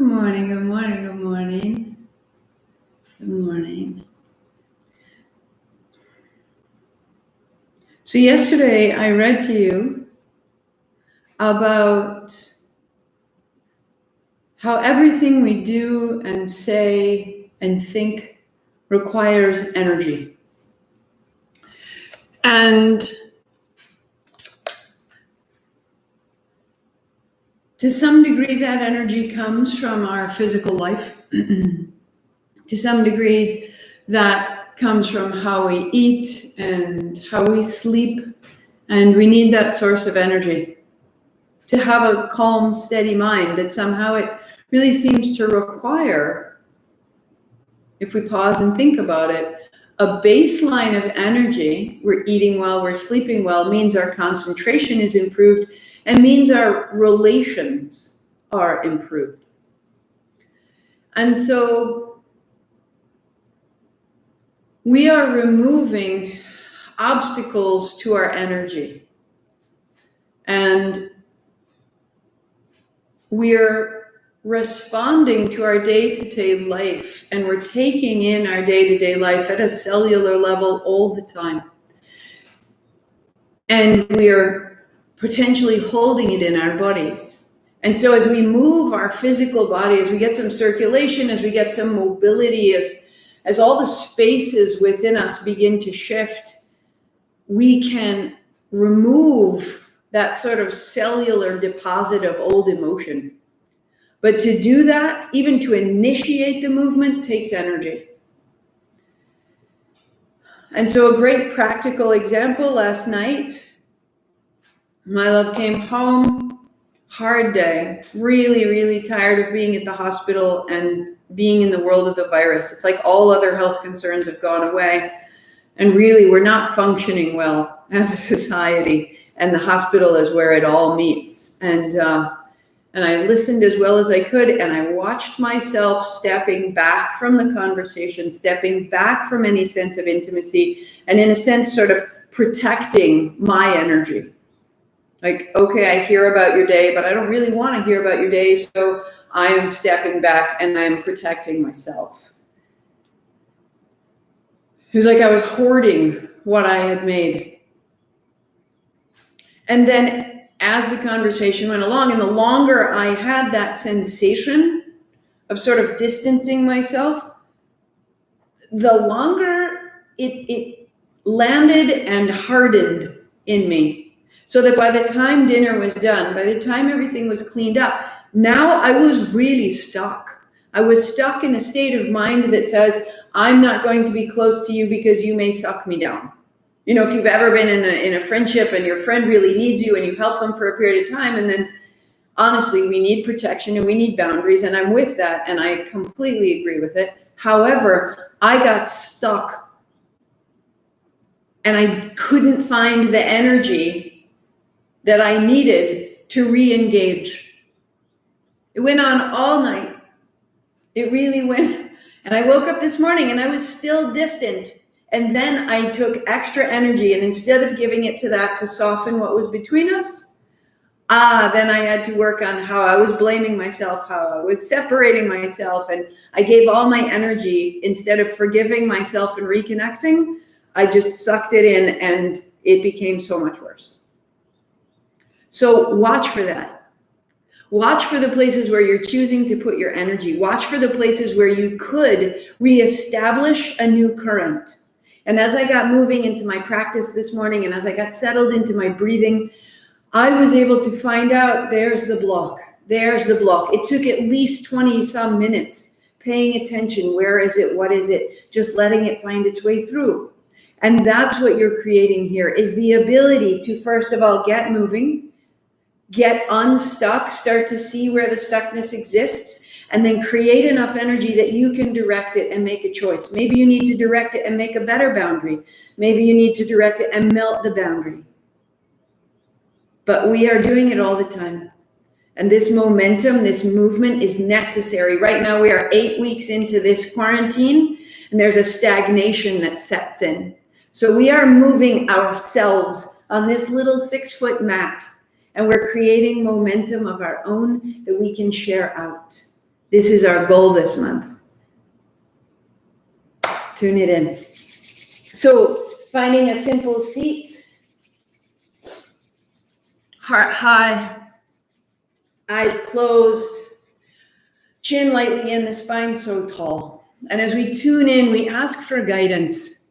morning, good morning, good morning. Good morning. So yesterday I read to you about how everything we do and say and think requires energy. And to some degree, that energy comes from our physical life. To some degree, that comes from how we eat and how we sleep. And we need that source of energy to have a calm, steady mind that somehow it really seems to require, if we pause and think about it, a baseline of energy. We're eating well, we're sleeping well, means our concentration is improved and means our relations are improved. And so we are removing obstacles to our energy. And we're responding to our day-to-day life, and we're taking in our day-to-day life at a cellular level all the time. And we're potentially holding it in our bodies. And so as we move our physical body, as we get some circulation, as we get some mobility, as all the spaces within us begin to shift, we can remove that sort of cellular deposit of old emotion. But to do that, even to initiate the movement, takes energy. And so a great practical example, last night, my love came home, hard day, really, really tired of being at the hospital and being in the world of the virus. It's like all other health concerns have gone away. And really, we're not functioning well as a society. And the hospital is where it all meets. And I listened as well as I could, and I watched myself stepping back from the conversation, stepping back from any sense of intimacy, and in a sense, sort of protecting my energy. Like, okay, I hear about your day, but I don't really want to hear about your day, so I am stepping back and I'm protecting myself. It was like I was hoarding what I had made. And then as the conversation went along, and the longer I had that sensation of sort of distancing myself, the longer it landed and hardened in me. So that by the time dinner was done, by the time everything was cleaned up, now I was really stuck. I was stuck in a state of mind that says, I'm not going to be close to you because you may suck me down. You know, if you've ever been in a friendship and your friend really needs you and you help them for a period of time, and then honestly, we need protection and we need boundaries, and I'm with that, and I completely agree with it. However, I got stuck and I couldn't find the energy that I needed to re-engage. It went on all night. It really went. And I woke up this morning and I was still distant. And then I took extra energy, and instead of giving it to that to soften what was between us, then I had to work on how I was blaming myself, how I was separating myself. And I gave all my energy, instead of forgiving myself and reconnecting, I just sucked it in, and it became so much worse. So watch for that. Watch for the places where you're choosing to put your energy. Watch for the places where you could reestablish a new current. And as I got moving into my practice this morning, and as I got settled into my breathing, I was able to find out, there's the block. There's the block. It took at least 20 some minutes paying attention. Where is it? What is it? Just letting it find its way through. And that's what you're creating here, is the ability to, first of all, get moving, get unstuck, start to see where the stuckness exists, and then create enough energy that you can direct it and make a choice. Maybe you need to direct it and make a better boundary. Maybe you need to direct it and melt the boundary. But we are doing it all the time. And this momentum, this movement is necessary. Right now, we are 8 weeks into this quarantine, and there's a stagnation that sets in. So we are moving ourselves on this little 6-foot mat, and we're creating momentum of our own that we can share out. This is our goal this month. Tune it in. So finding a simple seat, heart high, eyes closed, chin lightly in, the spine so tall. And as we tune in, we ask for guidance.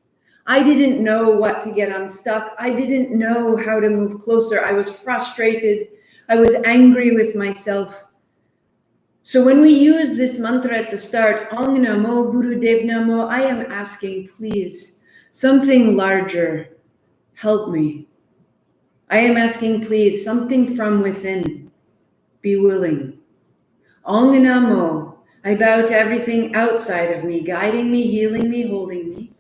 I didn't know what to get unstuck. I didn't know how to move closer. I was frustrated. I was angry with myself. So when we use this mantra at the start, Om Namo Gurudev Namo, I am asking, please, something larger, help me. I am asking, please, something from within, be willing. Om Namo, I bow to everything outside of me, guiding me, healing me, holding me.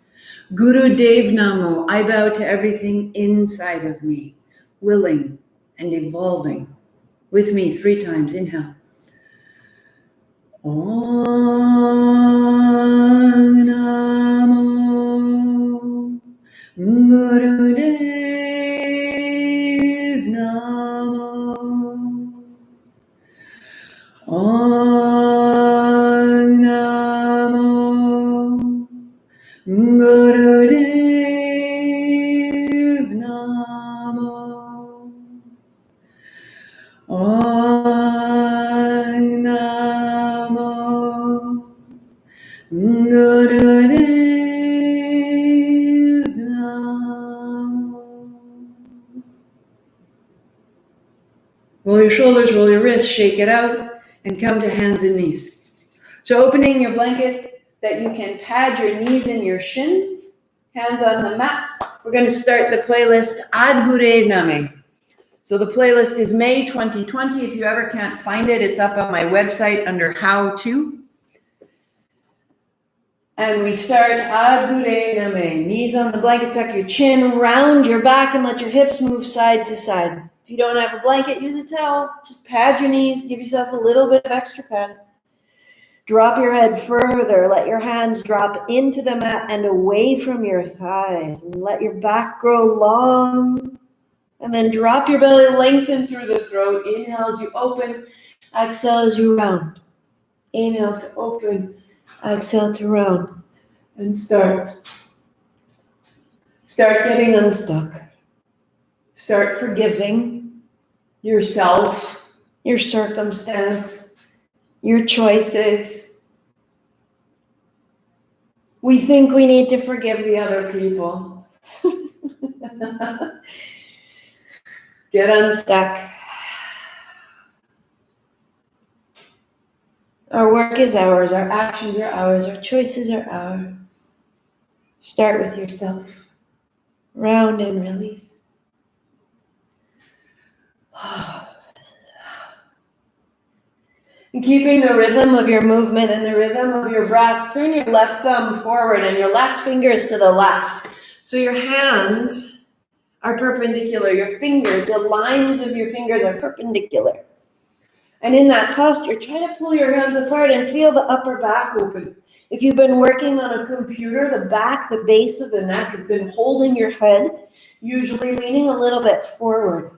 Gurudev Namo, I bow to everything inside of me, willing and evolving. With me 3 times, inhale. Om Namo Gurudev Namo. Om Namo Gurudev Namo. Om Namo Gurudev Namo. Roll your shoulders, roll your wrists, shake it out, and come to hands and knees. So opening your blanket that you can pad your knees and your shins, hands on the mat. We're going to start the playlist Ad Gure Name. So the playlist is May 2020. If you ever can't find it, it's up on my website under How To. And we start Ad Gure Name. Knees on the blanket, tuck your chin, round your back, and let your hips move side to side. If you don't have a blanket, use a towel. Just pad your knees. Give yourself a little bit of extra pad. Drop your head further. Let your hands drop into the mat and away from your thighs. And let your back grow long. And then drop your belly, lengthen through the throat. Inhale as you open. Exhale as you round. Inhale to open. Exhale to round. And start. Start getting unstuck. Start forgiving yourself, your circumstance, your choices. We think we need to forgive the other people. Get unstuck. Our work is ours, our actions are ours, our choices are ours. Start with yourself. Round and release. And keeping the rhythm of your movement and the rhythm of your breath, turn your left thumb forward and your left fingers to the left. So your hands are perpendicular. Your fingers, the lines of your fingers are perpendicular. And in that posture, try to pull your hands apart and feel the upper back open. If you've been working on a computer, the back, the base of the neck has been holding your head, usually leaning a little bit forward.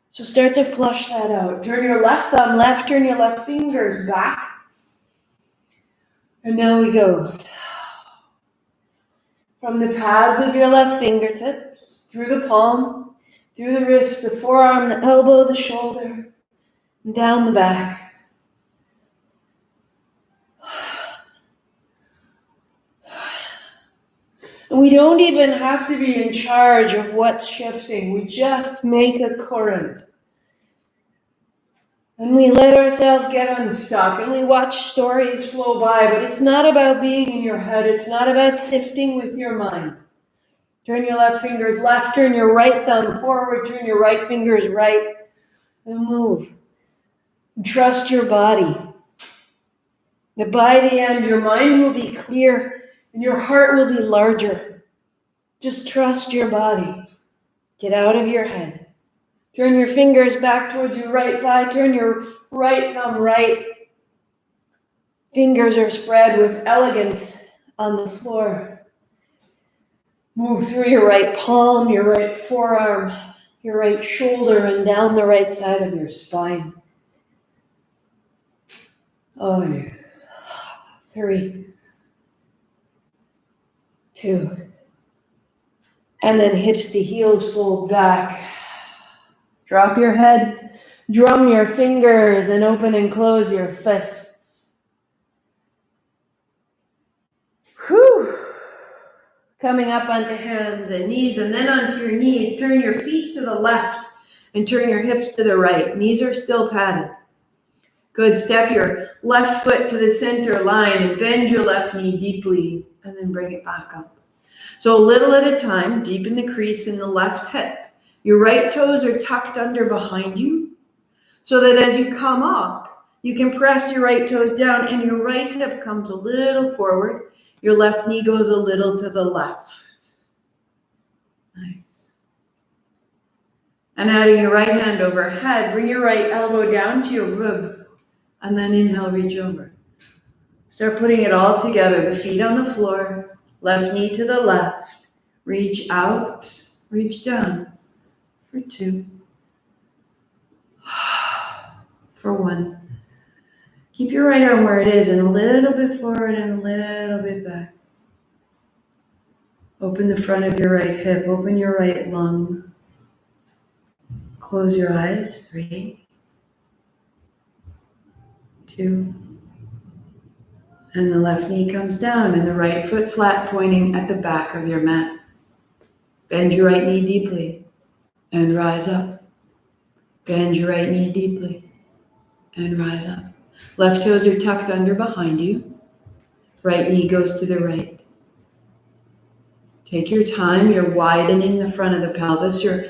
So start to flush that out. Turn your left thumb left, turn your left fingers back. And now we go. From the pads of your left fingertips, through the palm, through the wrist, the forearm, the elbow, the shoulder, and down the back. And we don't even have to be in charge of what's shifting. We just make a current. And we let ourselves get unstuck and we watch stories flow by, but it's not about being in your head. It's not about sifting with your mind. Turn your left fingers left, turn your right thumb forward, turn your right fingers right, and move. And trust your body. That by the end, your mind will be clear and your heart will be larger. Just trust your body. Get out of your head. Turn your fingers back towards your right thigh. Turn your right thumb right. Fingers are spread with elegance on the floor. Move through your right palm, your right forearm, your right shoulder, and down the right side of your spine. Oh, yeah. 3, 2. And then hips to heels, fold back. Drop your head, drum your fingers, and open and close your fists. Whew. Coming up onto hands and knees, and then onto your knees. Turn your feet to the left and turn your hips to the right. Knees are still padded. Good. Step your left foot to the center line and bend your left knee deeply, and then bring it back up. So a little at a time, deepen the crease in the left hip. Your right toes are tucked under behind you, so that as you come up, you can press your right toes down and your right hip comes a little forward. Your left knee goes a little to the left. Nice. And adding your right hand overhead, bring your right elbow down to your rib, and then inhale, reach over. Start putting it all together, the feet on the floor, left knee to the left, reach out, reach down for 2, for 1. Keep your right arm where it is and a little bit forward and a little bit back. Open the front of your right hip, open your right lung. Close your eyes, 3, 2. And the left knee comes down and the right foot flat pointing at the back of your mat. Bend your right knee deeply and rise up. Bend your right knee deeply and rise up. Left toes are tucked under behind you. Right knee goes to the right. Take your time. You're widening the front of the pelvis. You're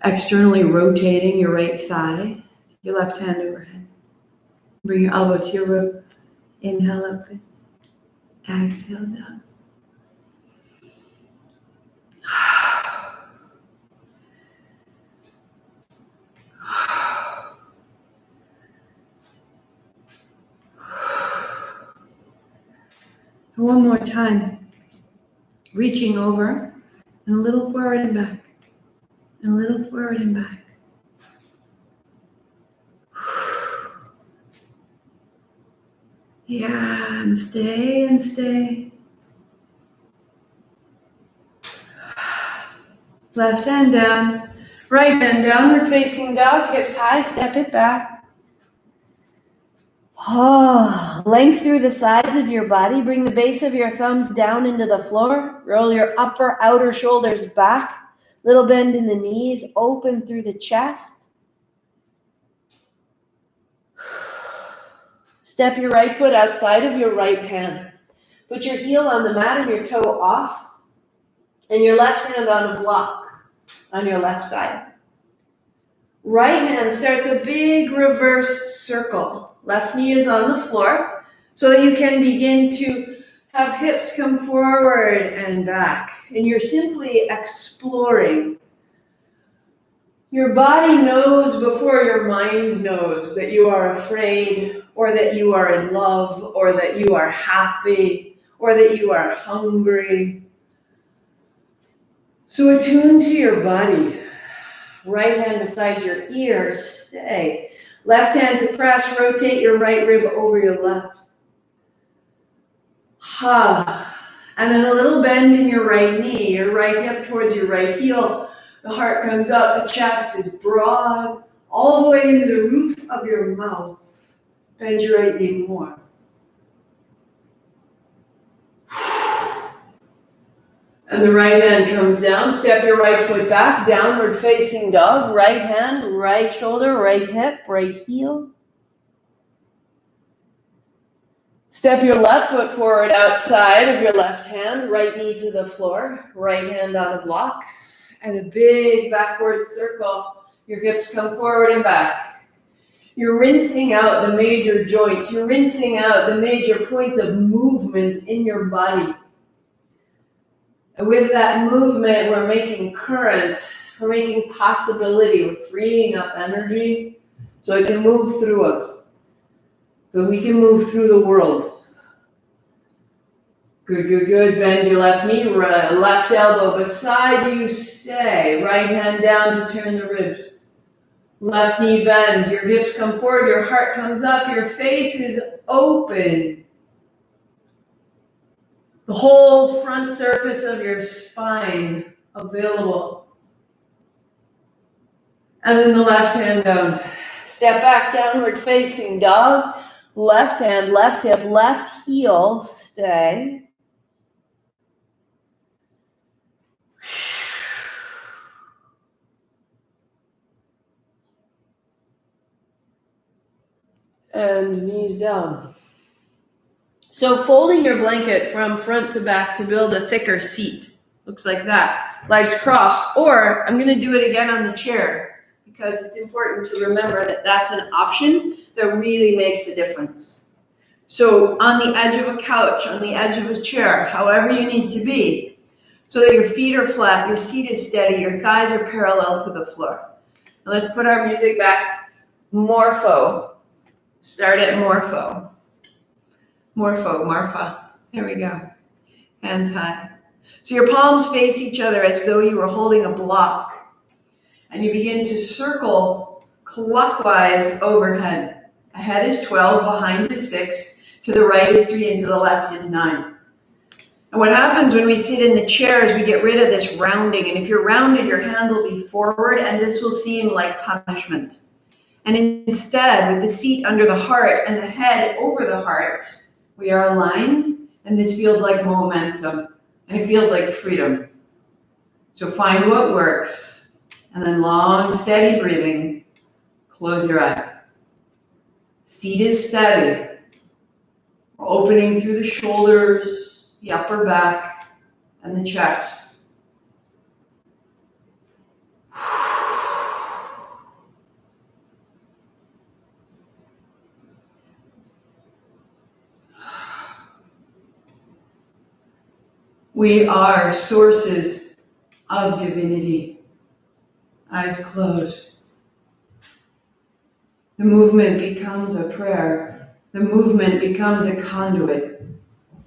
externally rotating your right thigh. Your left hand overhead. Bring your elbow to your rib. Inhale up. Exhale down. One more time. Reaching over and a little forward and back. And a little forward and back. Yeah, and stay and stay. Left hand down. Right hand downward facing dog. Hips high. Step it back. Length through the sides of your body. Bring the base of your thumbs down into the floor. Roll your upper outer shoulders back. Little bend in the knees. Open through the chest. Step your right foot outside of your right hand. Put your heel on the mat and your toe off. And your left hand on a block on your left side. Right hand starts a big reverse circle. Left knee is on the floor so that you can begin to have hips come forward and back. And you're simply exploring. Your body knows before your mind knows that you are afraid, or that you are in love, or that you are happy, or that you are hungry. So attune to your body. Right hand beside your ear, stay. Left hand to press, rotate your right rib over your left. And then a little bend in your right knee, your right hip towards your right heel. The heart comes up, the chest is broad, all the way into the roof of your mouth. Bend your right knee more. And the right hand comes down. Step your right foot back, downward facing dog. Right hand, right shoulder, right hip, right heel. Step your left foot forward outside of your left hand. Right knee to the floor. Right hand on a block. And a big backward circle. Your hips come forward and back. You're rinsing out the major joints. You're rinsing out the major points of movement in your body. And with that movement, we're making current, we're making possibility, we're freeing up energy so it can move through us, so we can move through the world. Good, good, good. Bend your left knee, left elbow beside you, stay. Right hand down to turn the ribs. Left knee bends, your hips come forward, your heart comes up, your face is open. The whole front surface of your spine available. And then the left hand down. Step back, downward facing dog. Left hand, left hip, left heel, stay. And knees down. So folding your blanket from front to back to build a thicker seat. Looks like that. Legs crossed. Or I'm going to do it again on the chair because it's important to remember that that's an option that really makes a difference. So on the edge of a couch, on the edge of a chair, however you need to be, so that your feet are flat, your seat is steady, your thighs are parallel to the floor. Now let's put our music back. Morpho. Start at morpho. Morpho, marfa. Here we go. Hands high. So your palms face each other as though you were holding a block. And you begin to circle clockwise overhead. Ahead is 12, behind is 6, to the right is 3, and to the left is 9. And what happens when we sit in the chair is we get rid of this rounding. And if you're rounded, your hands will be forward, and this will seem like punishment. And instead, with the seat under the heart and the head over the heart, we are aligned, and this feels like momentum, and it feels like freedom. So find what works, and then long, steady breathing. Close your eyes. Seat is steady. We're opening through the shoulders, the upper back, and the chest. We are sources of divinity. Eyes closed. The movement becomes a prayer. The movement becomes a conduit.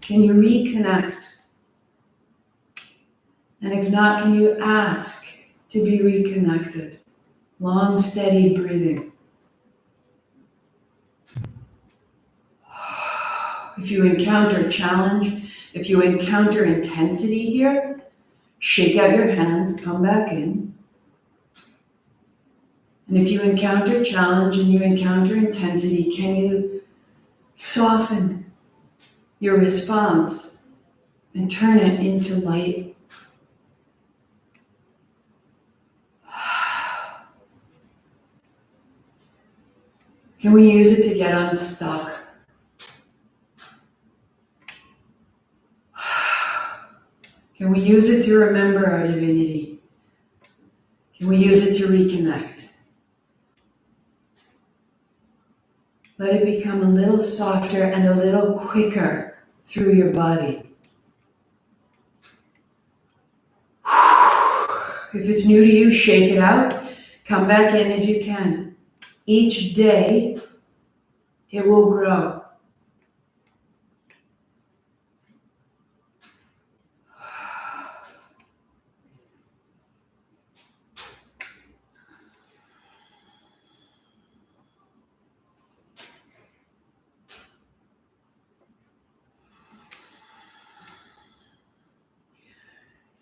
Can you reconnect? And if not, can you ask to be reconnected? Long, steady breathing. If you encounter challenge, if you encounter intensity here, shake out your hands, come back in. And if you encounter challenge and you encounter intensity, can you soften your response and turn it into light? Can we use it to get unstuck? Can we use it to remember our divinity? Can we use it to reconnect? Let it become a little softer and a little quicker through your body. If it's new to you, shake it out. Come back in as you can. Each day, it will grow.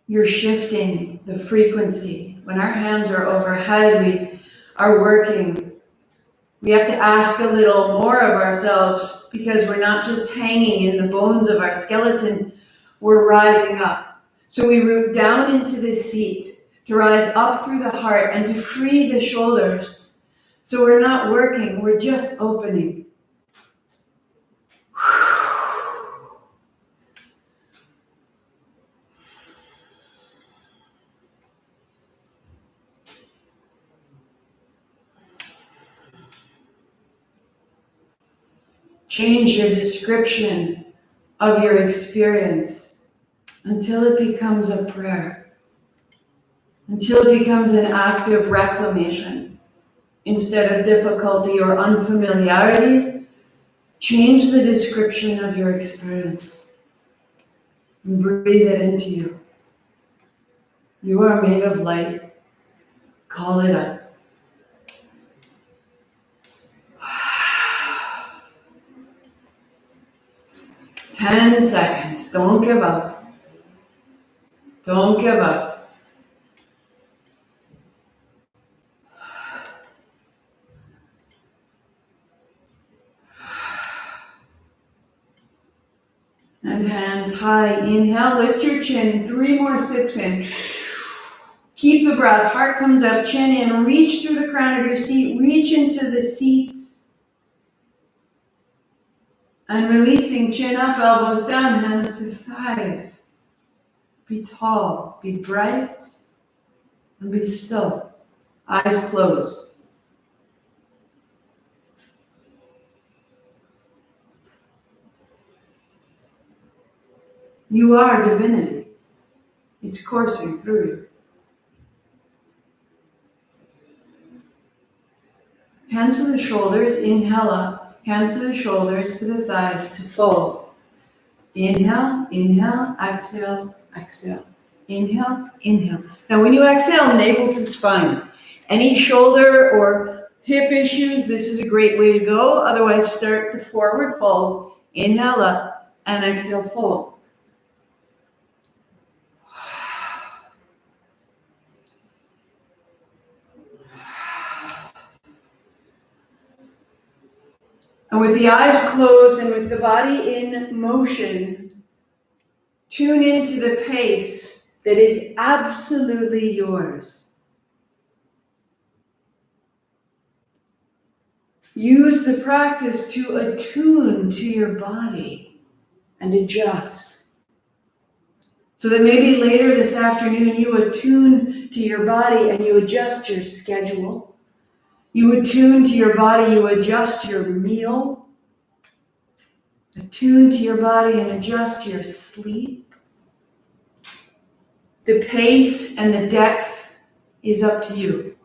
You're shifting the frequency. When our hands are overhead, we are working. We have to ask a little more of ourselves because we're not just hanging in the bones of our skeleton, we're rising up. So we root down into this seat to rise up through the heart and to free the shoulders. So we're not working, we're just opening. Change your description of your experience until it becomes a prayer, until it becomes an act of reclamation. Instead of difficulty or unfamiliarity, change the description of your experience and breathe it into you. You are made of light. Call it up. 10 seconds. Don't give up. Don't give up. And hands high. Inhale, lift your chin. 3 more sips in. Keep the breath. Heart comes up, chin in. Reach through the crown of your seat. Reach into the seat. And releasing, chin up, elbows down, hands to thighs. Be tall, be bright, and be still. Eyes closed. You are divinity. It's coursing through you. Hands to the shoulders, inhale up. Hands to the shoulders, to the thighs, to fold. Inhale, inhale, exhale, exhale. Inhale, inhale. Now when you exhale, navel to spine. Any shoulder or hip issues, this is a great way to go. Otherwise, start the forward fold. Inhale up and exhale, fold. And with the eyes closed and with the body in motion, tune into the pace that is absolutely yours. Use the practice to attune to your body and adjust. So that maybe later this afternoon you attune to your body and you adjust your schedule. You attune to your body, you adjust your meal. Attune to your body and adjust your sleep. The pace and the depth is up to you.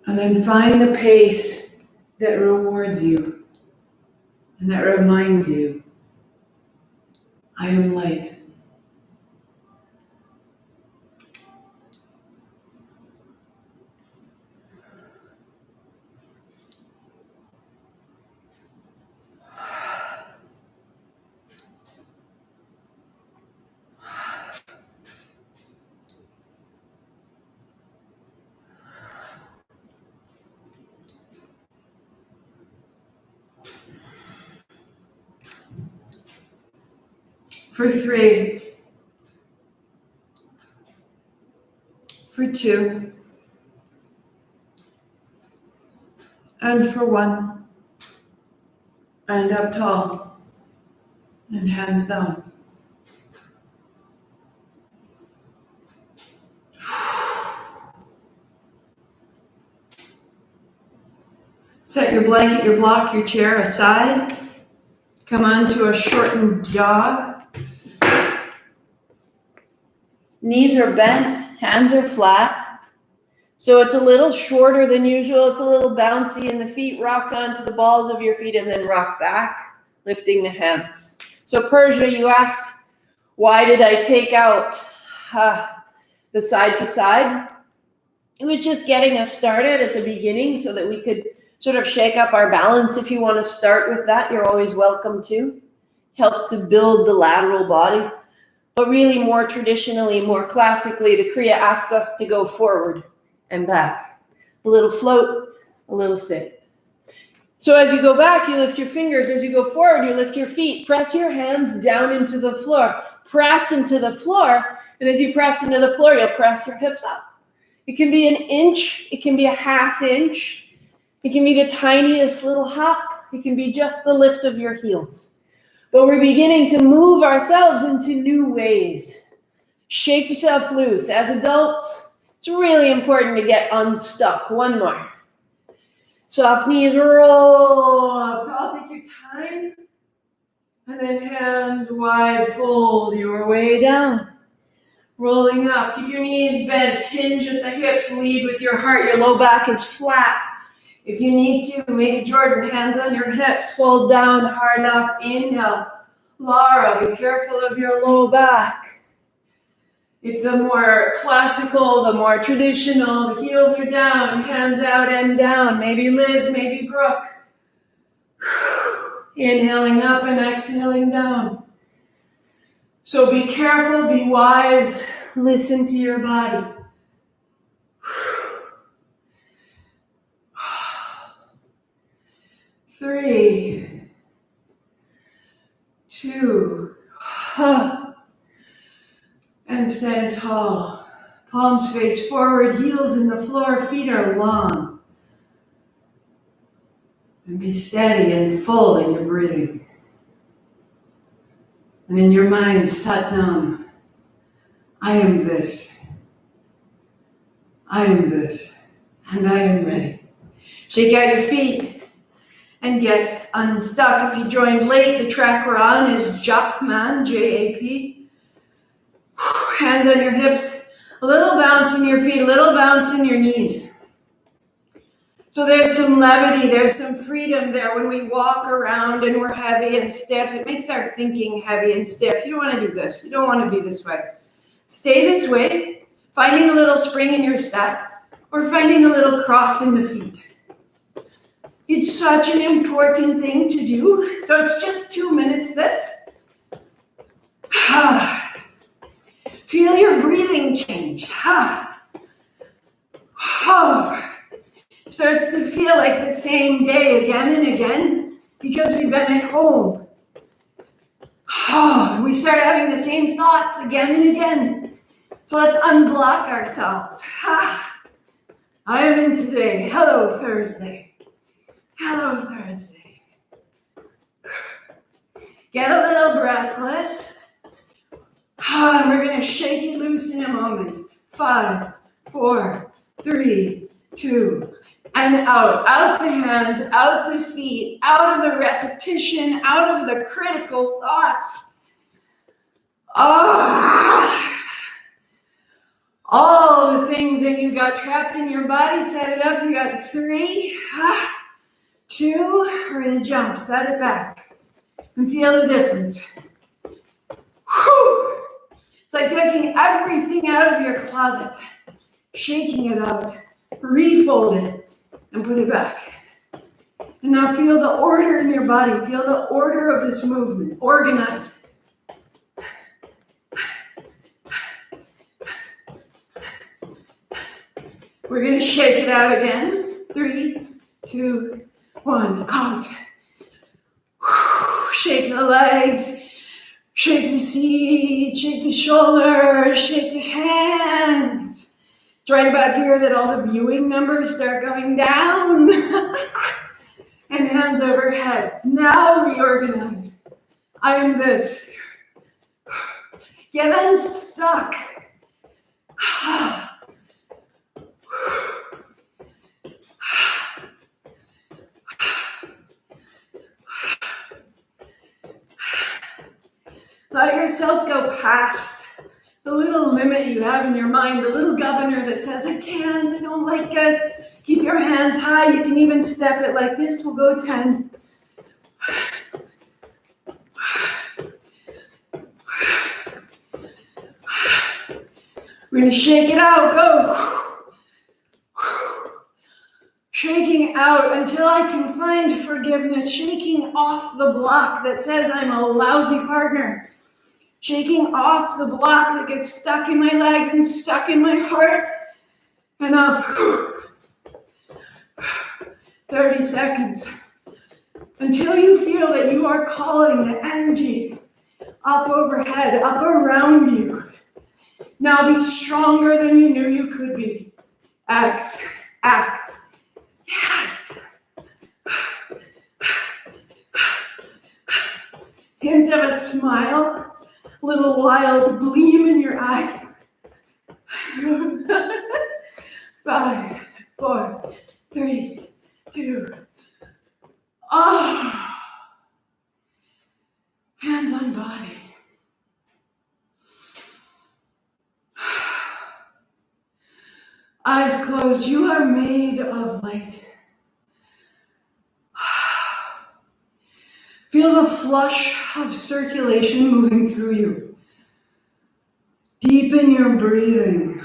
And then find the pace that rewards you and that reminds you, I am light. For 3, for 2, and for 1, and up tall, and hands down. Set your blanket, your block, your chair aside. Come on to a shortened jog. Knees are bent, hands are flat. So it's a little shorter than usual. It's a little bouncy, and the feet rock onto the balls of your feet and then rock back, lifting the hands. So Persia, you asked, why did I take out the side to side? It was just getting us started at the beginning so that we could sort of shake up our balance. If you want to start with that, you're always welcome to. Helps to build the lateral body. But really more traditionally, more classically, the Kriya asks us to go forward and back. A little float, a little sit. So as you go back, you lift your fingers. As you go forward, you lift your feet. Press your hands down into the floor. Press into the floor. And as you press into the floor, you'll press your hips up. It can be an inch. It can be a half inch. It can be the tiniest little hop. It can be just the lift of your heels. But we're beginning to move ourselves into new ways. Shake yourself loose. As adults, it's really important to get unstuck. One more. Soft knees, roll up tall. Take your time. And then hands wide, fold your way down. Rolling up. Keep your knees bent. Hinge at the hips. Lead with your heart. Your low back is flat. If you need to, maybe Jordan, hands on your hips, fold down, hard up, inhale. Lara, be careful of your low back. If the more classical, the more traditional, the heels are down, hands out and down. Maybe Liz, maybe Brooke. Inhaling up and exhaling down. So be careful, be wise, listen to your body. 3, 2, and stand tall. Palms face forward, heels in the floor, feet are long. And be steady and full in your breathing. And in your mind, sat nam. I am this. I am this. And I am ready. Shake out your feet and get unstuck. If you joined late, the track we're on is Japman, J-A-P. Hands on your hips, a little bounce in your feet, a little bounce in your knees. So there's some levity, there's some freedom there when we walk around and we're heavy and stiff. It makes our thinking heavy and stiff. You don't want to do this. You don't want to be this way. Stay this way, finding a little spring in your step or finding a little cross in the feet. It's such an important thing to do. So it's just 2 minutes this. Feel your breathing change. Starts to feel like the same day again and again because we've been at home. We start having the same thoughts again and again. So let's unblock ourselves. I am in today. Hello, Thursday. Hello, Thursday. Get a little breathless. We're going to shake it loose in a moment. 5, 4, 3, 2, and out. Out the hands, out the feet, out of the repetition, out of the critical thoughts. All the things that you got trapped in your body, set it up. You got 3, 2, we're going to jump, set it back, and feel the difference. It's like taking everything out of your closet, shaking it out, refold it, and put it back. And now feel the order in your body. Feel the order of this movement. Organize it. We're going to shake it out again. 3, 2, 1, out. Shake the legs. Shake the seat, shake the shoulders, shake the hands. It's right about here that all the viewing numbers start going down. And hands overhead. Now reorganize. I am this. Get unstuck. Let yourself go past the little limit you have in your mind, the little governor that says, I can't, I don't like it. Keep your hands high. You can even step it like this. We'll go 10. We're going to shake it out. Go. Shaking out until I can find forgiveness. Shaking off the block that says I'm a lousy partner. Shaking off the block that gets stuck in my legs and stuck in my heart. And up. 30 seconds. Until you feel that you are calling the energy up overhead, up around you. Now be stronger than you knew you could be. X. Yes. Hint of a smile. Little wild gleam in your eye. 5, 4, 3, 2. Hands on body. Eyes closed. You are made of light. Feel the flush of circulation moving through you. Deepen your breathing.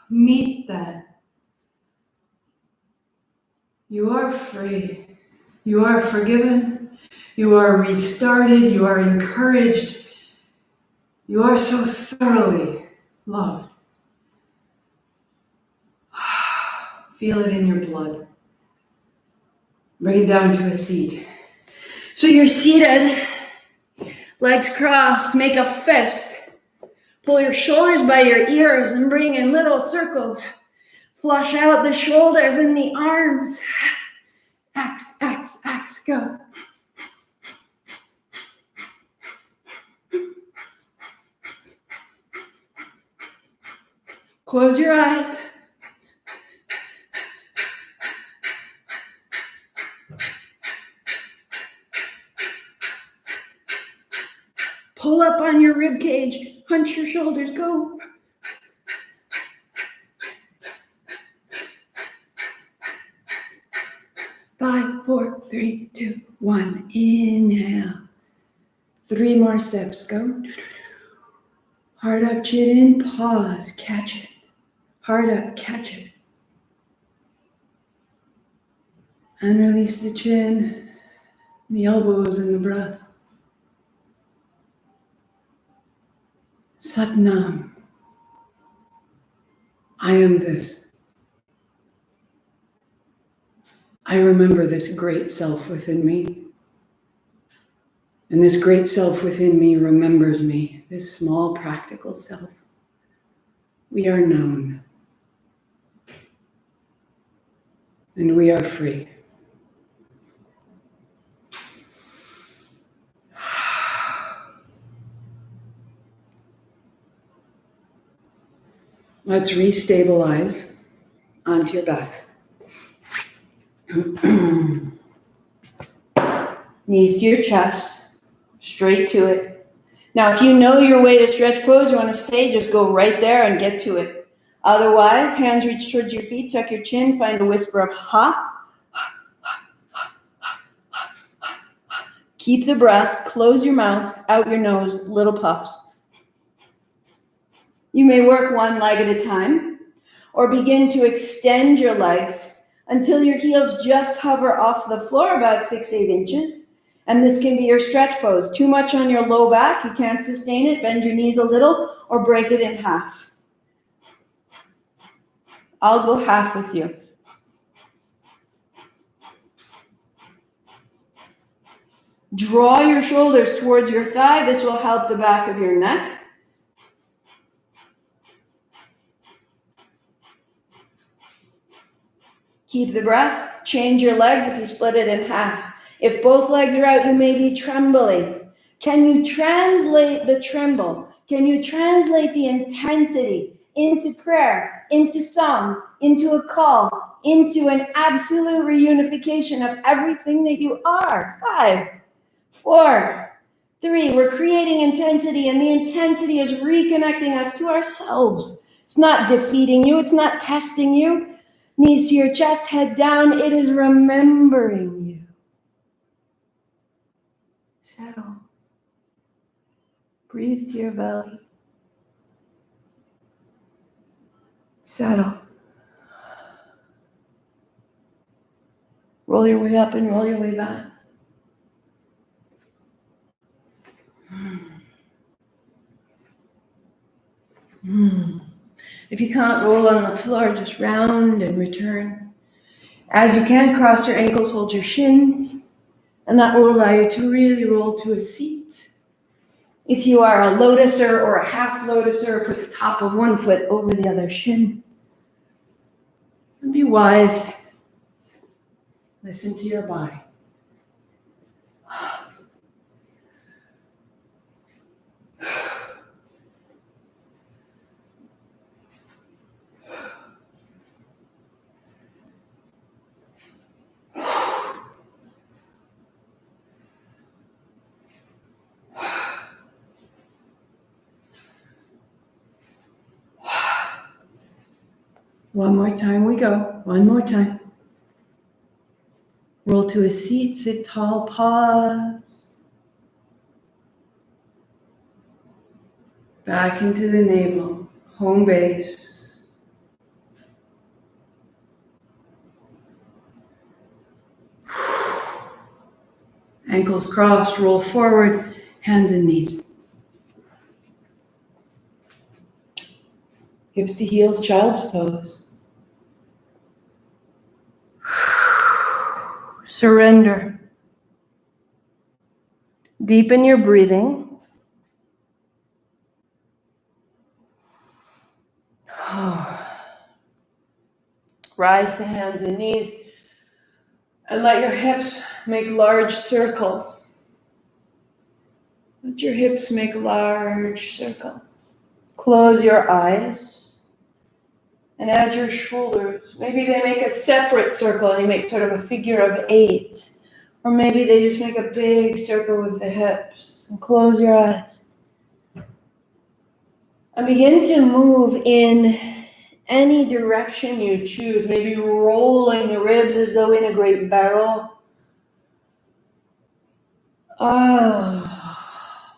Meet that. You are free. You are forgiven. You are restarted. You are encouraged. You are so thoroughly loved. Feel it in your blood. Bring it down to a seat. So you're seated, legs crossed, make a fist. Pull your shoulders by your ears and bring in little circles. Flush out the shoulders and the arms. X, X, X, go. Close your eyes. Pull up on your rib cage. Hunch your shoulders. Go. Five, four, three, two, one. Inhale. 3 more steps. Go. Heart up, chin in. Pause. Catch it. Heart up. Catch it. And release the chin, the elbows, and the breath. Satnam. I am this. I remember this great self within me. And this great self within me remembers me, this small practical self. We are known. And we are free. Let's restabilize onto your back. Knees to your chest, straight to it. Now, if you know your way to stretch pose, you want to stay, just go right there and get to it. Otherwise, hands reach towards your feet, tuck your chin, find a whisper of ha. Keep the breath, close your mouth, out your nose, little puffs. You may work one leg at a time, or begin to extend your legs until your heels just hover off the floor about 6-8 inches. And this can be your stretch pose. Too much on your low back, you can't sustain it, bend your knees a little or break it in half. I'll go half with you. Draw your shoulders towards your thigh. This will help the back of your neck. Keep the breath. Change your legs if you split it in half. If both legs are out, you may be trembling. Can you translate the tremble? Can you translate the intensity into prayer, into song, into a call, into an absolute reunification of everything that you are? 5, 4, 3. We're creating intensity, and the intensity is reconnecting us to ourselves. It's not defeating you. It's not testing you. Knees to your chest, head down. It is remembering you. Settle. Breathe to your belly. Settle. Roll your way up and roll your way back. If you can't roll on the floor, just round and return. As you can, cross your ankles, hold your shins, and that will allow you to really roll to a seat. If you are a lotuser or a half lotuser, put the top of one foot over the other shin. And be wise. Listen to your body. One more time we go. One more time. Roll to a seat, sit tall, pause. Back into the navel, home base. Ankles crossed, roll forward, hands and knees. Hips to heels, child's pose. Surrender. Deepen your breathing. Rise to hands and knees and let your hips make large circles. Let your hips make large circles. Close your eyes and add your shoulders. Maybe they make a separate circle and you make sort of a figure of 8. Or maybe they just make a big circle with the hips. And close your eyes. And begin to move in any direction you choose. Maybe rolling the ribs as though in a great barrel.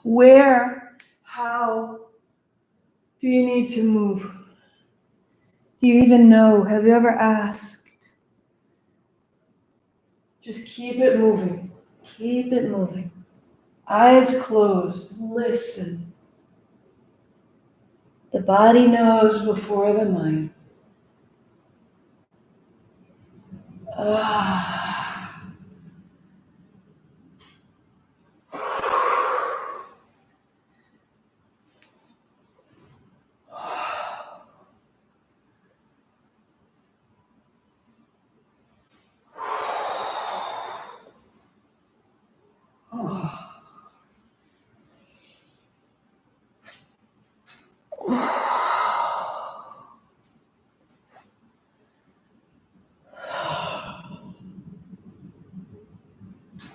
Where, how do you need to move? Do you even know? Have you ever asked? Just keep it moving. Keep it moving. Eyes closed. Listen. The body knows before the mind.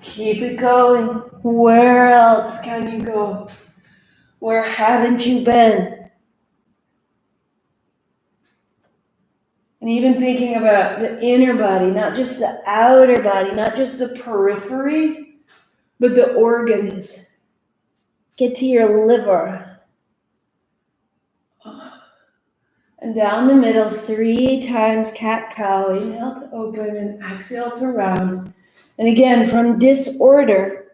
Keep it going. Where else can you go? Where haven't you been? And even thinking about the inner body, not just the outer body, not just the periphery, but the organs. Get to your liver. And down the middle, 3 times cat-cow. Inhale to open and exhale to round. And again, from disorder,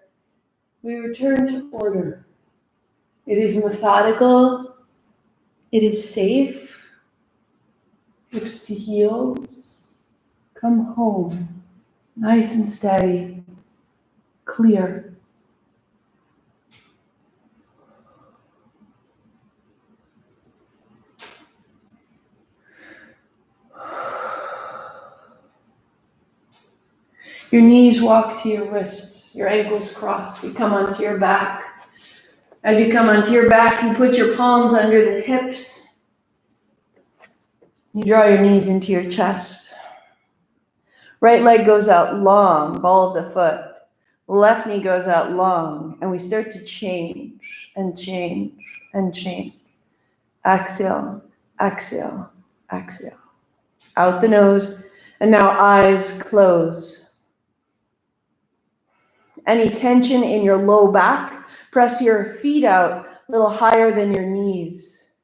we return to order. It is methodical. It is safe. Hips to heels. Come home. Nice and steady. Clear. Your knees walk to your wrists, your ankles cross. You come onto your back. As you come onto your back, you put your palms under the hips. You draw your knees into your chest. Right leg goes out long, ball of the foot. Left knee goes out long, and we start to change and change and change. Exhale, exhale, exhale. Out the nose, and now eyes close. Any tension in your low back, press your feet out a little higher than your knees.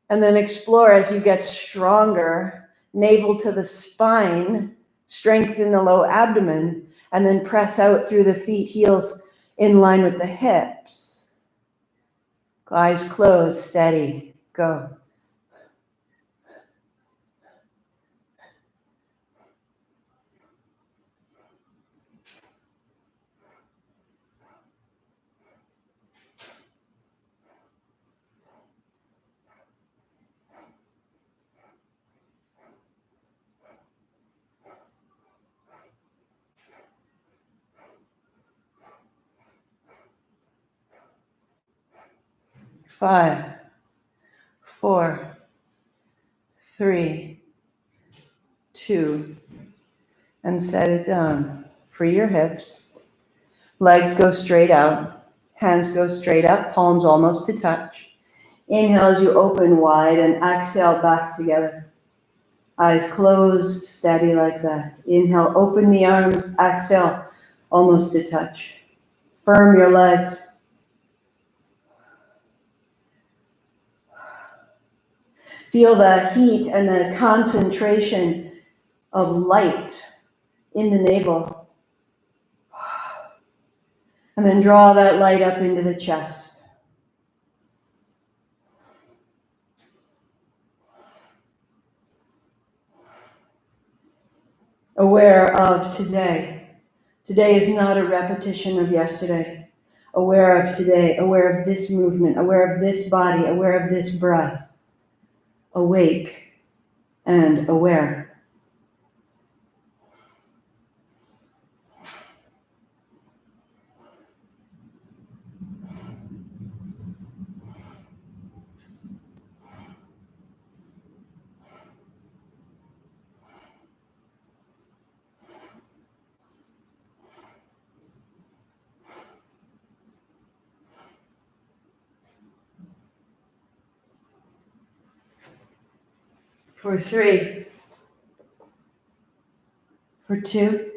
And then explore as you get stronger, navel to the spine, strengthen the low abdomen, and then press out through the feet, heels in line with the hips. Eyes closed, steady, go. Five, 4, 3, 2, and set it down. Free your hips. Legs go straight out. Hands go straight up, palms almost to touch. Inhale as you open wide and exhale back together. Eyes closed, steady like that. Inhale, open the arms. Exhale, almost to touch. Firm your legs. Feel the heat and the concentration of light in the navel. And then draw that light up into the chest. Aware of today. Today is not a repetition of yesterday. Aware of today, aware of this movement, aware of this body, aware of this breath. Awake and aware. For 3. For 2.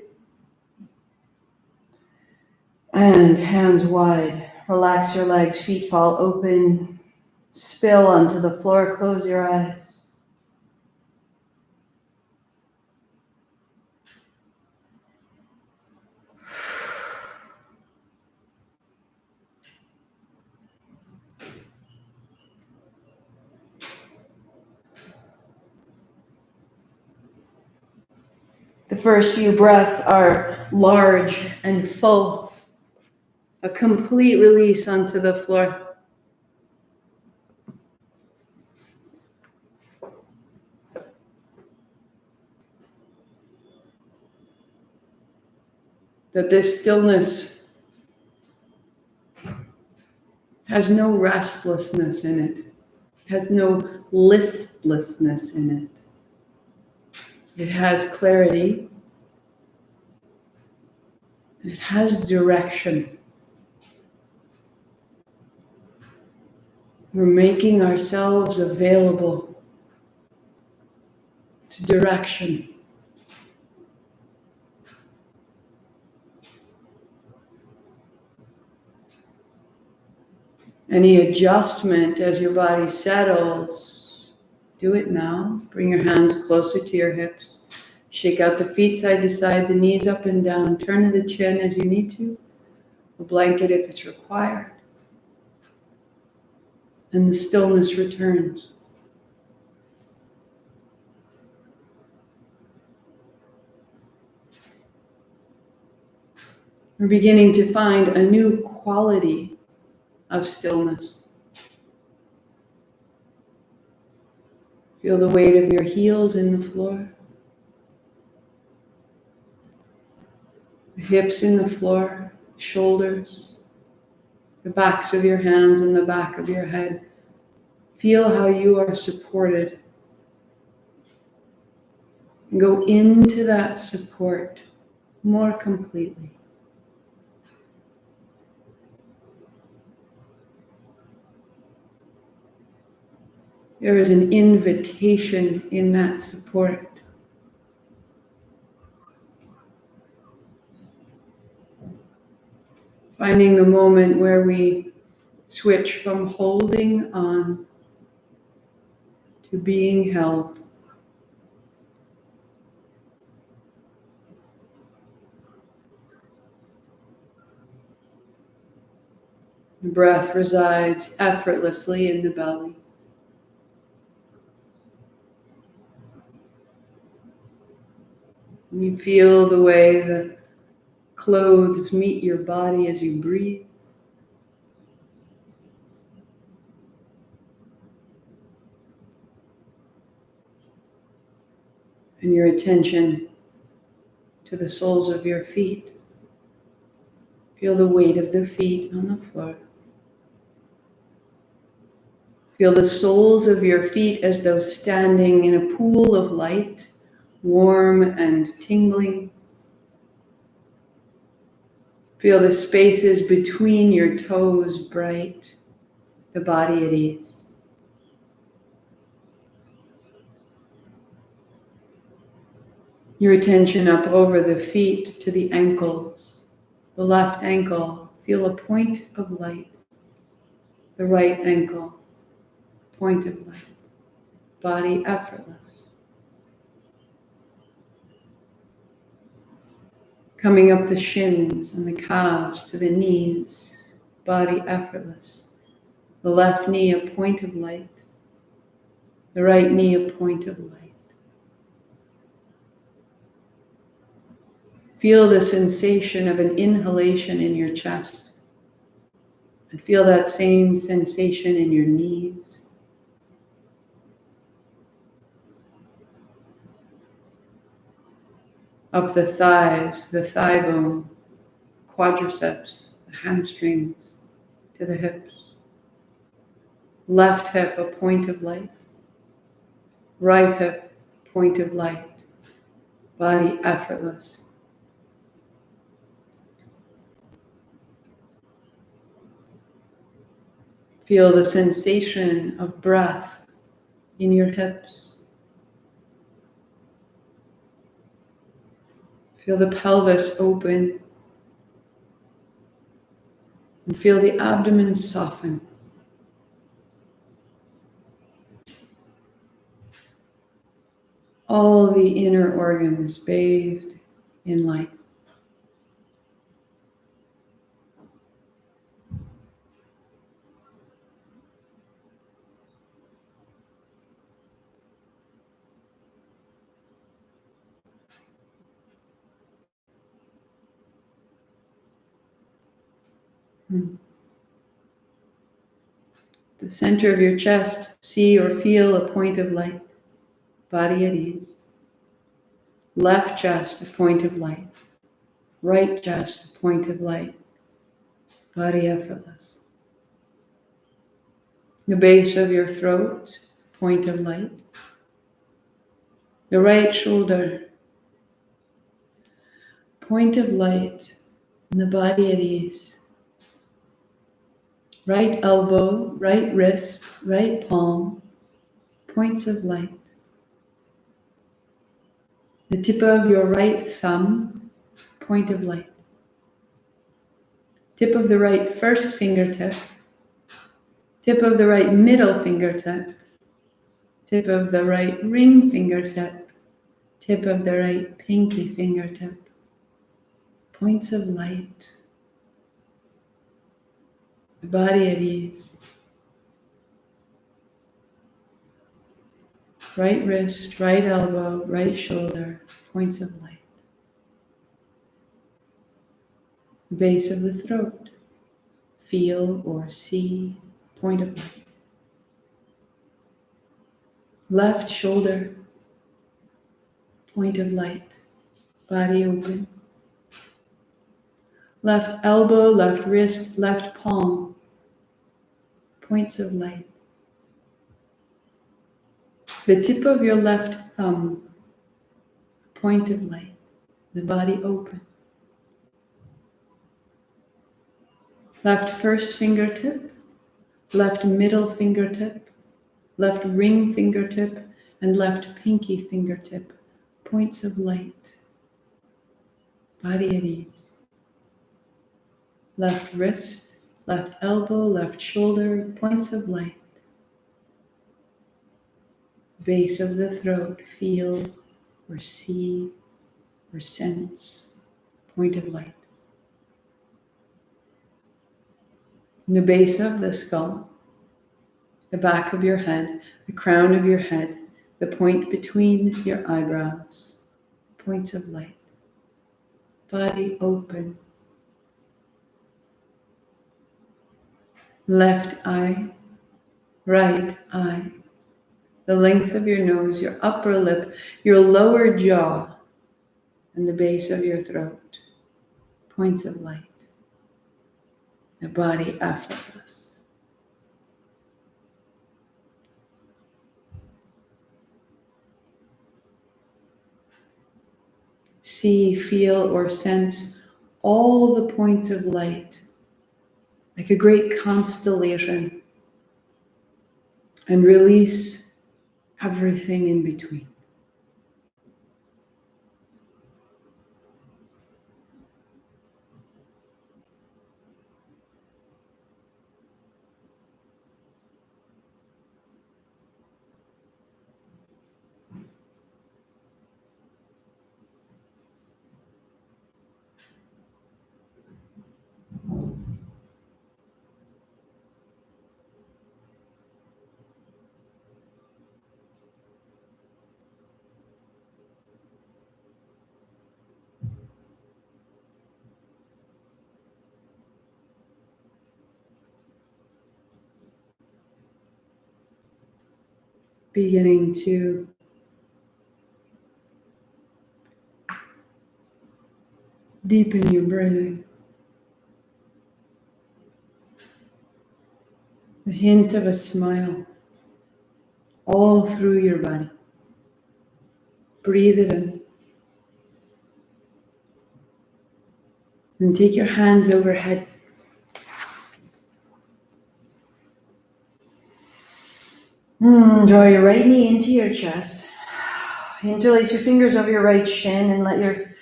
And hands wide. Relax your legs, feet fall open. Spill onto the floor, close your eyes. The first few breaths are large and full. A complete release onto the floor. That this stillness has no restlessness in it, has no listlessness in it. It has clarity. It has direction. We're making ourselves available to direction. Any adjustment as your body settles, do it now. Bring your hands closer to your hips. Shake out the feet side to side, the knees up and down. Turn to the chin as you need to. A blanket if it's required. And the stillness returns. We're beginning to find a new quality of stillness. Feel the weight of your heels in the floor. The hips in the floor, shoulders, the backs of your hands and the back of your head. Feel how you are supported. And go into that support more completely. There is an invitation in that support. Finding the moment where we switch from holding on to being held. The breath resides effortlessly in the belly. You feel the way the clothes meet your body as you breathe. And your attention to the soles of your feet. Feel the weight of the feet on the floor. Feel the soles of your feet as though standing in a pool of light, warm and tingling. Feel the spaces between your toes bright, the body at ease. Your attention up over the feet to the ankles. The left ankle, feel a point of light. The right ankle, point of light. Body effortless. Coming up the shins and the calves to the knees, body effortless. The left knee a point of light, the right knee a point of light. Feel the sensation of an inhalation in your chest, and feel that same sensation in your knees. Up the thighs, the thigh bone, quadriceps, the hamstrings, to the hips. Left hip a point of light, right hip point of light, body effortless. Feel the sensation of breath in your hips. Feel the pelvis open and feel the abdomen soften. All the inner organs bathed in light. The center of your chest, see or feel a point of light, body at ease. Left chest, a point of light. Right chest, a point of light, body effortless. The base of your throat, point of light. The right shoulder, point of light, and the body at ease. Right elbow, right wrist, right palm, points of light. The tip of your right thumb, point of light. Tip of the right first fingertip. Tip of the right middle fingertip. Tip of the right ring fingertip. Tip of the right pinky fingertip. Points of light. The body at ease. Right wrist, right elbow, right shoulder, points of light. The base of the throat, feel or see, point of light. Left shoulder, point of light, body open. Left elbow, left wrist, left palm, points of light. The tip of your left thumb, point of light, the body open. Left first fingertip, left middle fingertip, left ring fingertip, and left pinky fingertip, points of light, body at ease. Left wrist, left elbow, left shoulder, points of light. Base of the throat, feel or see or sense, point of light. In the base of the skull, the back of your head, the crown of your head, the point between your eyebrows, points of light. Body open. Left eye, right eye, the length of your nose, your upper lip, your lower jaw, and the base of your throat, points of light. The body effortless. See, feel, or sense all the points of light like a great constellation, and release everything in between. beginning to deepen your breathing. A hint of a smile all through your body. Breathe it in. Then take your hands overhead. Draw your right knee into your chest. Interlace your fingers over your right shin and let your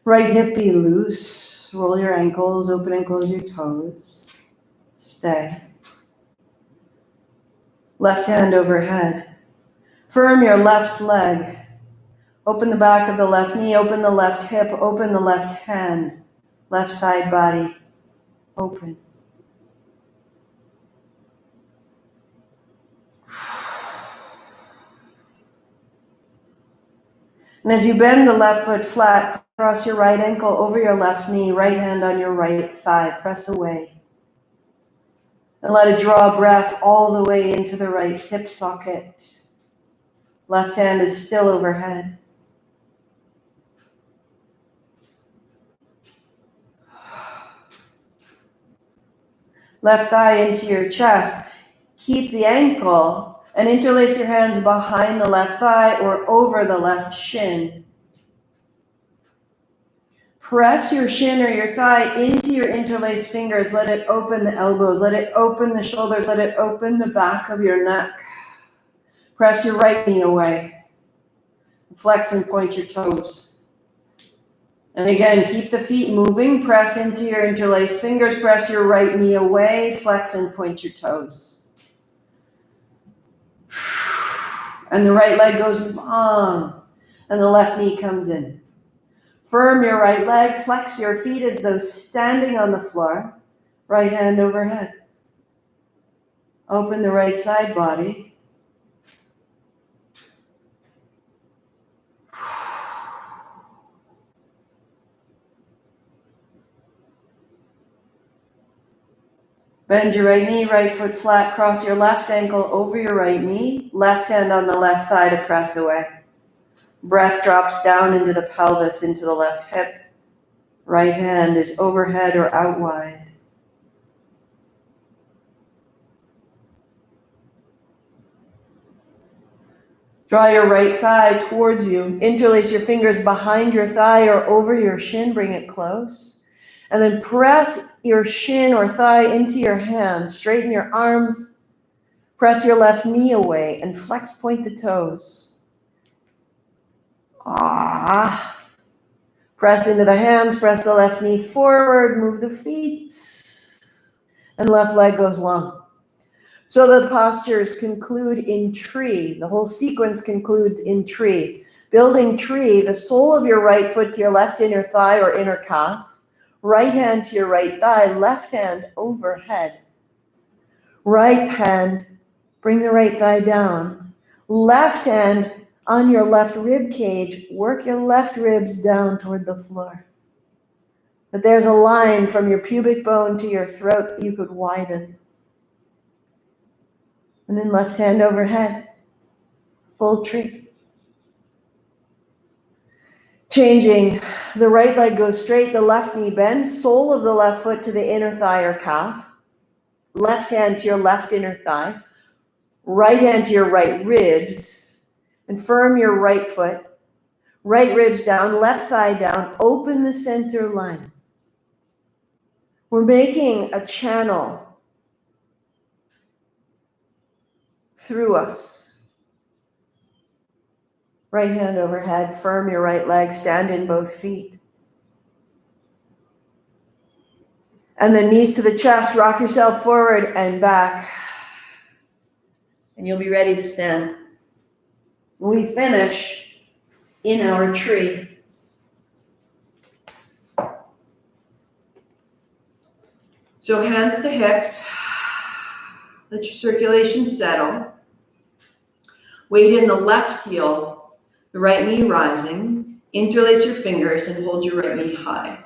right hip be loose. Roll your ankles, open and close your toes. Stay. Left hand overhead. Firm your left leg. Open the back of the left knee, open the left hip, open the left hand. Left side body, open. And as you bend the left foot flat, cross your right ankle over your left knee, right hand on your right thigh, press away. And let it draw breath all the way into the right hip socket. Left hand is still overhead. Left thigh into your chest. Keep the ankle and interlace your hands behind the left thigh or over the left shin. Press your shin or your thigh into your interlaced fingers. Let it open the elbows. Let it open the shoulders. Let it open the back of your neck. Press your right knee away. Flex and point your toes. And again, keep the feet moving. Press into your interlaced fingers. Press your right knee away. Flex and point your toes. And the right leg goes long. And the left knee comes in. Firm your right leg. Flex your feet as though standing on the floor. Right hand overhead. Open the right side body. Bend your right knee, right foot flat, cross your left ankle over your right knee, left hand on the left thigh to press away. Breath drops down into the pelvis, into the left hip. Right hand is overhead or out wide. Draw your right thigh towards you. Interlace your fingers behind your thigh or over your shin, bring it close. And then press your shin or thigh into your hands. Straighten your arms. Press your left knee away and flex, point the toes. Press into the hands. Press the left knee forward. Move the feet. And left leg goes long. So the postures conclude in tree. The whole sequence concludes in tree. Building tree, the sole of your right foot to your left inner thigh or inner calf. Right hand to your right thigh, left hand overhead. Right hand, bring the right thigh down. Left hand on your left rib cage, work your left ribs down toward the floor. But there's a line from your pubic bone to your throat that you could widen. And then left hand overhead, full tree. Changing, the right leg goes straight, the left knee bends, sole of the left foot to the inner thigh or calf, left hand to your left inner thigh, right hand to your right ribs, and firm your right foot, right ribs down, left thigh down, open the center line. We're making a channel through us. Right hand overhead, firm your right leg, stand in both feet. And then knees to the chest, rock yourself forward and back. And you'll be ready to stand. When we finish in our tree. So hands to hips. Let your circulation settle. Weight in the left heel. The right knee rising, interlace your fingers and hold your right knee high.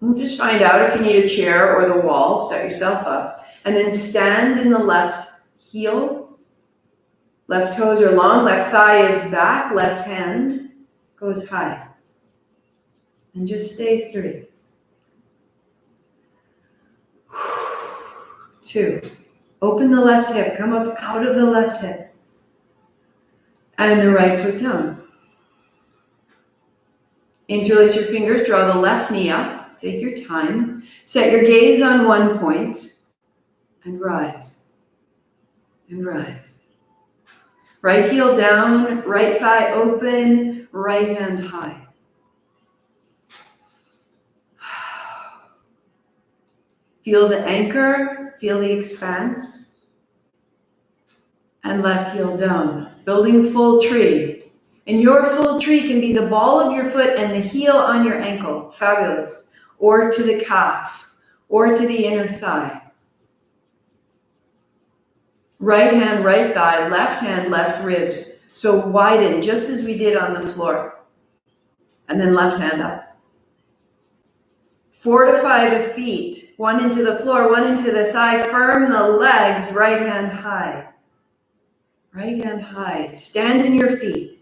And just find out if you need a chair or the wall, set yourself up. And then stand in the left heel Left toes are long, left thigh is back, left hand goes high. And just stay 3. 2. Open the left hip, come up out of the left hip. And the right foot down. Interlace your fingers, draw the left knee up, take your time. Set your gaze on one point and rise. And rise. Right heel down, right thigh open, right hand high. Feel the anchor, feel the expanse. And left heel down, building full tree. And your full tree can be the ball of your foot and the heel on your ankle, fabulous. Or to the calf, or to the inner thigh. Right hand, right thigh, left hand, left ribs. So widen, just as we did on the floor. And then left hand up. Fortify the feet, one into the floor, one into the thigh. Firm the legs, right hand high. Right hand high. Stand in your feet.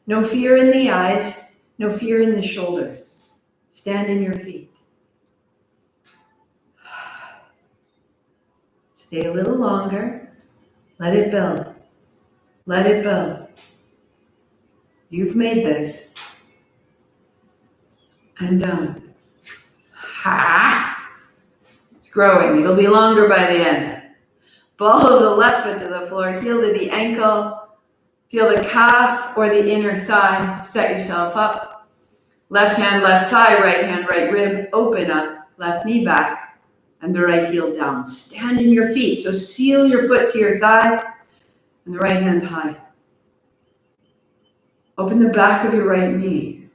No fear in the eyes, no fear in the shoulders. Stand in your feet. Stay a little longer. Let it build. Let it build. You've made this. And down. Ha! It's growing. It'll be longer by the end. Ball of the left foot to the floor, heel to the ankle. Feel the calf or the inner thigh. Set yourself up. Left hand, left thigh, right hand, right rib. Open up. Left knee back. And the right heel down. Stand in your feet. So seal your foot to your thigh. And the right hand high. Open the back of your right knee.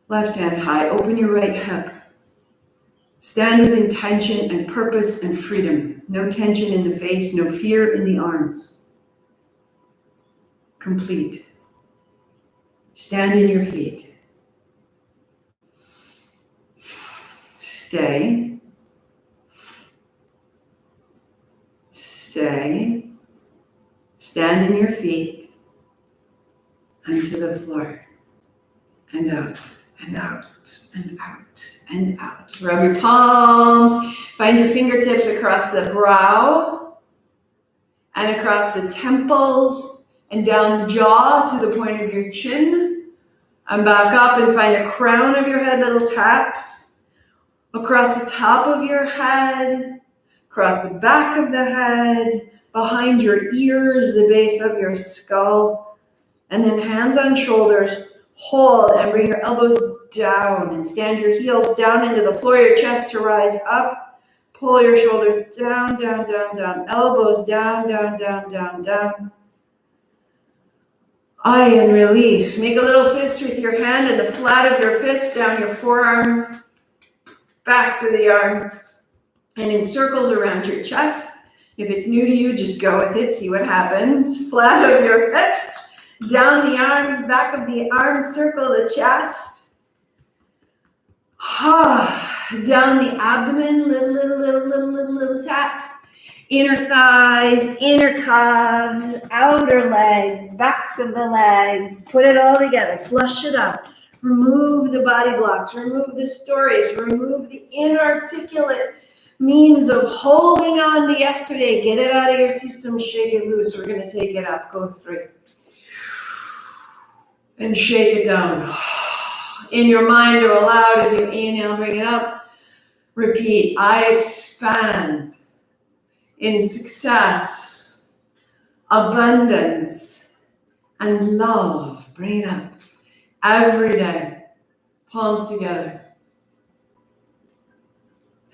Left hand high. Open your right hip. Stand with intention and purpose and freedom. No tension in the face, no fear in the arms. Complete. Stand in your feet. Stay. Stay. Stand in your feet. And to the floor. And out. And out, and out, and out. Rub your palms. Find your fingertips across the brow and across the temples and down the jaw to the point of your chin. And back up and find the crown of your head, little taps. Across the top of your head, across the back of the head, behind your ears, the base of your skull. And then hands on shoulders. Hold and bring your elbows down and stand your heels down into the floor, your chest to rise up. Pull your shoulders down, down, down, down. Elbows down, down, down, down, down. Eye and release. Make a little fist with your hand and the flat of your fist down your forearm, backs of the arms, and in circles around your chest. If it's new to you, just go with it, see what happens. Flat of your fist. Down the arms, back of the arms, circle the chest. Down the abdomen, little taps. Inner thighs, inner calves, outer legs, backs of the legs. Put it all together, flush it up. Remove the body blocks, remove the stories, remove the inarticulate means of holding on to yesterday. Get it out of your system, shake it loose. We're gonna take it up, go 3. And shake it down. In your mind or aloud as you inhale, bring it up. Repeat, I expand in success, abundance, and love. Bring it up. Every day, palms together.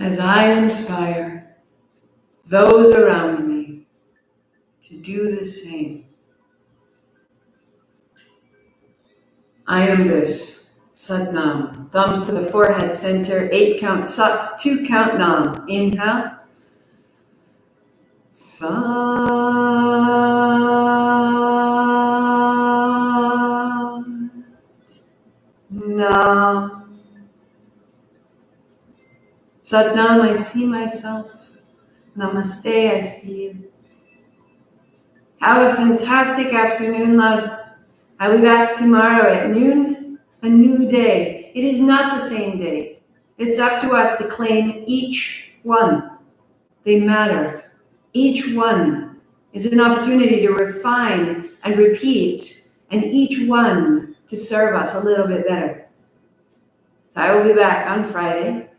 As I inspire those around me to do the same. I am this, Sat Nam. Thumbs to the forehead center, 8 count Sat, 2 count Nam. Inhale. Sat Nam. Sat Nam, I see myself. Namaste, I see you. Have a fantastic afternoon, loves. I'll be back tomorrow at noon, a new day. It is not the same day. It's up to us to claim each one. They matter. Each one is an opportunity to refine and repeat, and each one to serve us a little bit better. So I will be back on Friday.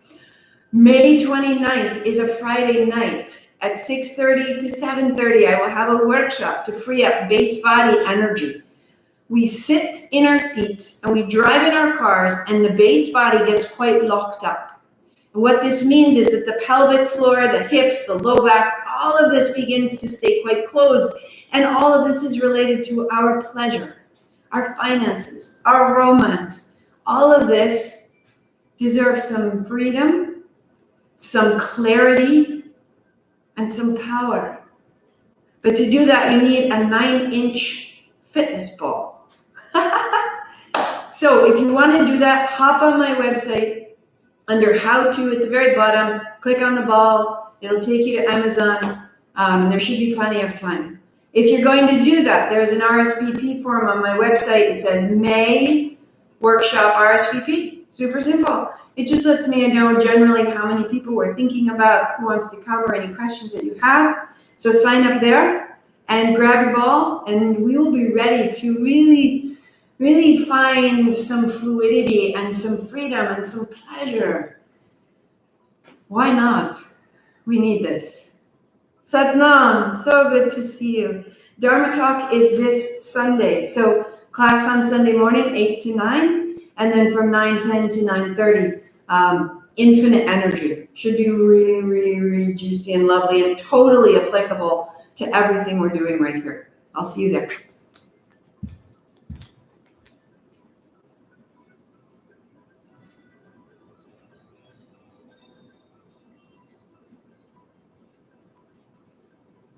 May 29th is a Friday night at 6:30 to 7:30. I will have a workshop to free up base body energy. We sit in our seats and we drive in our cars, and the base body gets quite locked up. And what this means is that the pelvic floor, the hips, the low back, all of this begins to stay quite closed. And all of this is related to our pleasure, our finances, our romance. All of this deserves some freedom, some clarity, and some power. But to do that, you need a 9-inch fitness ball. So if you want to do that, hop on my website under how to at the very bottom, click on the ball, it'll take you to Amazon, and there should be plenty of time. If you're going to do that, there's an RSVP form on my website. It says May Workshop RSVP. Super simple. It just lets me know generally how many people we're thinking about, who wants to come, or any questions that you have. So sign up there and grab your ball, and we will be ready to really find some fluidity and some freedom and some pleasure. Why not? We need this. Satnam, so good to see you. Dharma Talk is this Sunday. So class on Sunday morning, 8 to 9, and then from 9:10 to 9:30, infinite energy. Should be really juicy and lovely and totally applicable to everything we're doing right here. I'll see you there.